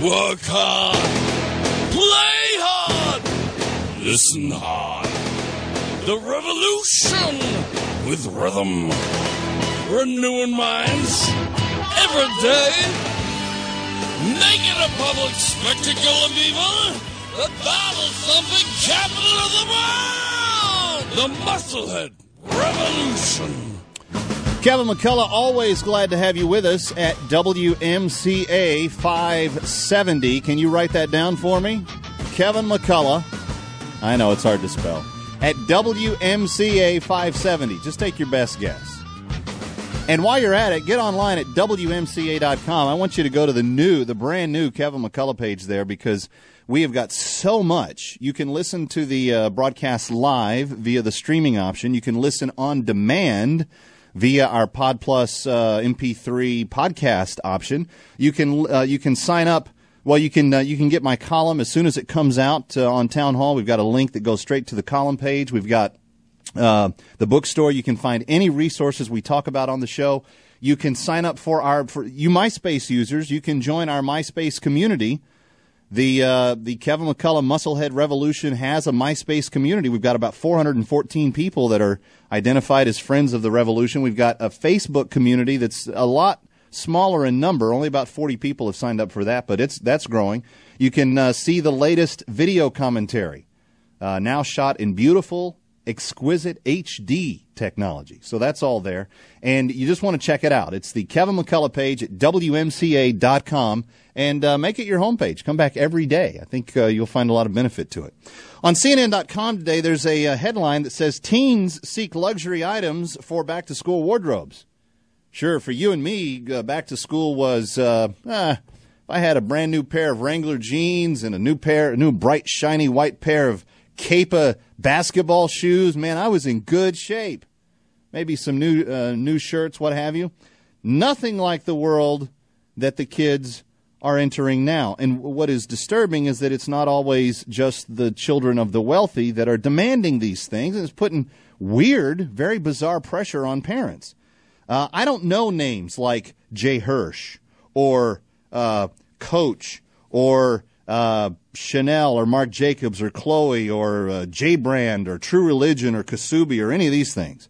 Work hard. Play hard. Listen hard. The revolution with rhythm. Renewing minds every day. Making a public spectacle of evil. The battle-thumping capital of the world. The Musclehead Revolution. Kevin McCullough, always glad to have you with us at WMCA 570. Can you write that down for me? Kevin McCullough. I know it's hard to spell. At WMCA 570. Just take your best guess. And while you're at it, get online at WMCA.com. I want you to go to the brand new Kevin McCullough page there because we have got so much. You can listen to the broadcast live via the streaming option. You can listen on demand via our Pod Plus MP3 podcast option. You can sign up. Well, you can get my column as soon as it comes out on Town Hall. We've got a link that goes straight to the column page. We've got the bookstore. You can find any resources we talk about on the show. You can sign up for you MySpace users. You can join our MySpace community. The Kevin McCullough Musclehead Revolution has a MySpace community. We've got about 414 people that are identified as friends of the revolution. We've got a Facebook community that's a lot smaller in number. Only about 40 people have signed up for that, but that's growing. You can see the latest video commentary, now shot in beautiful, exquisite HD technology. So that's all there. And you just want to check it out. It's the Kevin McCullough page at WMCA.com. And make it your homepage. Come back every day. I think you'll find a lot of benefit to it. On CNN.com today, there's a headline that says, teens seek luxury items for back-to-school wardrobes. Sure, for you and me, back to school was, if I had a brand new pair of Wrangler jeans and a new bright, shiny white pair of Kepa basketball shoes, man, I was in good shape. Maybe some new shirts, what have you. Nothing like the world that the kids are entering now. And what is disturbing is that it's not always just the children of the wealthy that are demanding these things. And it's putting weird, very bizarre pressure on parents. I don't know names like Jay Hirsch or Coach or Chanel or Marc Jacobs or Chloe or J Brand or True Religion or Kasubi or any of these things.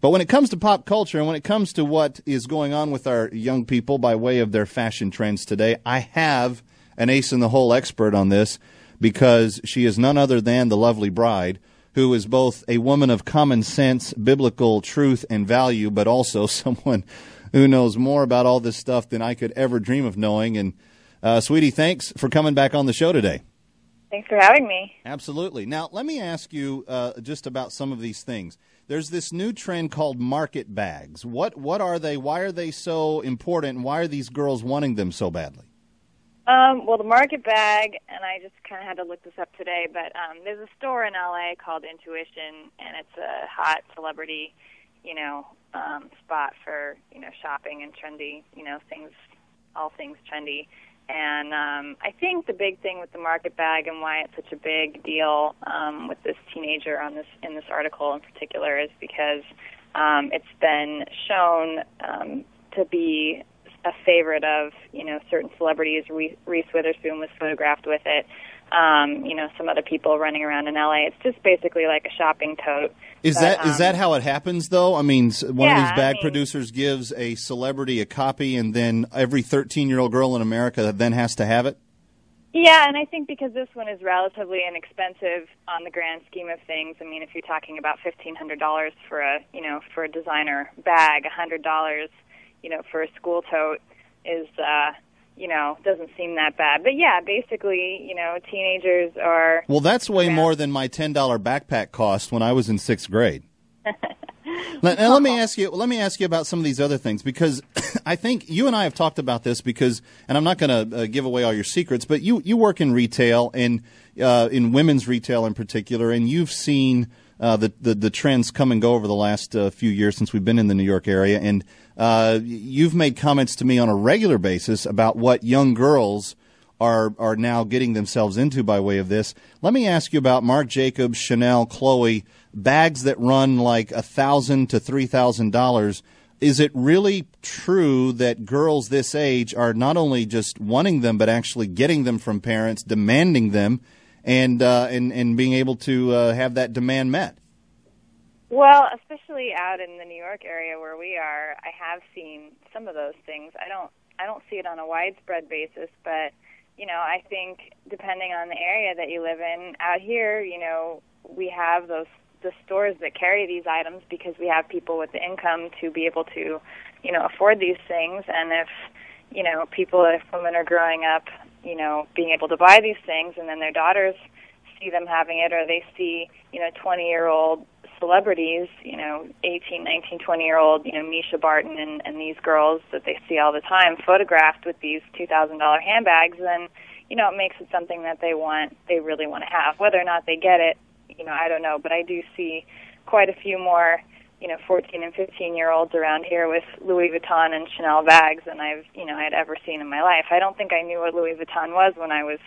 But when it comes to pop culture and when it comes to what is going on with our young people by way of their fashion trends today, I have an ace-in-the-hole expert on this because she is none other than the lovely bride, who is both a woman of common sense, biblical truth, and value, but also someone who knows more about all this stuff than I could ever dream of knowing. And, sweetie, thanks for coming back on the show today. Thanks for having me. Absolutely. Now, let me ask you just about some of these things. There's this new trend called market bags. What are they? Why are they so important? And why are these girls wanting them so badly? Well, the market bag, and I just kind of had to look this up today, but there's a store in L.A. called Intuition, and it's a hot celebrity, spot for, shopping and trendy, things, all things trendy. And I think the big thing with the market bag and why it's such a big deal with this teenager in this article in particular is because it's been shown to be a favorite of certain celebrities. Reese Witherspoon was photographed with it. Some other people running around in LA. It's just basically like a shopping tote. Is that how it happens, though? I mean, one of these bag producers gives a celebrity a copy, and then every 13-year-old girl in America then has to have it? Yeah, and I think because this one is relatively inexpensive on the grand scheme of things. I mean, if you're talking about $1,500 for a designer bag, $100, for a school tote is doesn't seem that bad. But yeah, basically, teenagers are... Well, that's way more than my $10 backpack cost when I was in 6th grade. Now, let me ask you about some of these other things, because I think you and I have talked about this because, and I'm not going to give away all your secrets, but you work in retail and in women's retail in particular, and you've seen the trends come and go over the last few years since we've been in the New York area, and you've made comments to me on a regular basis about what young girls are now getting themselves into by way of this. Let me ask you about Marc Jacobs, Chanel, Chloe, bags that run like $1,000 to $3,000. Is it really true that girls this age are not only just wanting them, but actually getting them from parents, demanding them, and being able to have that demand met? Well, especially out in the New York area where we are, I have seen some of those things. I don't see it on a widespread basis, but I think depending on the area that you live in, out here, we have the stores that carry these items because we have people with the income to be able to, afford these things. And if women are growing up, being able to buy these things, and then their daughters see them having it, or they see, 20-year-old celebrities, 18, 19, 20-year-old, Misha Barton and these girls that they see all the time photographed with these $2,000 handbags, then, it makes it something that they really want to have. Whether or not they get it, I don't know, but I do see quite a few more, 14 and 15-year-olds around here with Louis Vuitton and Chanel bags than I'd ever seen in my life. I don't think I knew what Louis Vuitton was when I was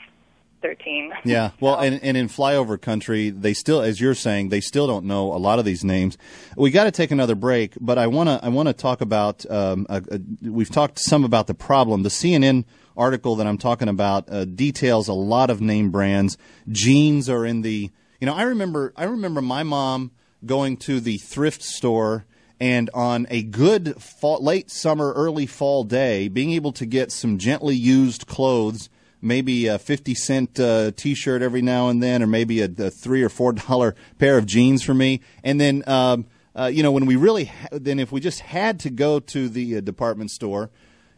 13. Yeah, well, and in flyover country, they still, as you're saying, they still don't know a lot of these names. We got to take another break, but I want to talk about. We've talked some about the problem. The CNN article that I'm talking about details a lot of name brands. Jeans are in the. I remember my mom going to the thrift store and on a good late summer, early fall day, being able to get some gently used clothes. Maybe a 50-cent T-shirt every now and then, or maybe a $3 or $4 pair of jeans for me. And then, when we really, then if we just had to go to the department store,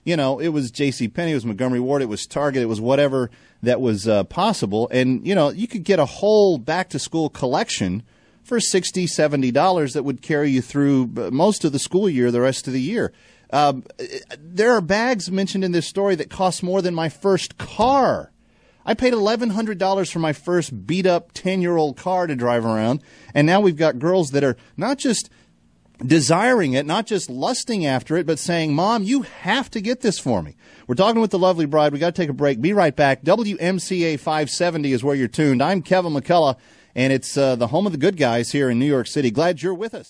it was JCPenney, it was Montgomery Ward, it was Target, it was whatever that was possible. And, you could get a whole back-to-school collection for $60, $70 that would carry you through most of the school year, the rest of the year. There are bags mentioned in this story that cost more than my first car. I paid $1,100 for my first beat-up 10-year-old car to drive around, and now we've got girls that are not just desiring it, not just lusting after it, but saying, Mom, you have to get this for me. We're talking with the lovely bride. We got to take a break. Be right back. WMCA 570 is where you're tuned. I'm Kevin McCullough, and it's the home of the good guys here in New York City. Glad you're with us.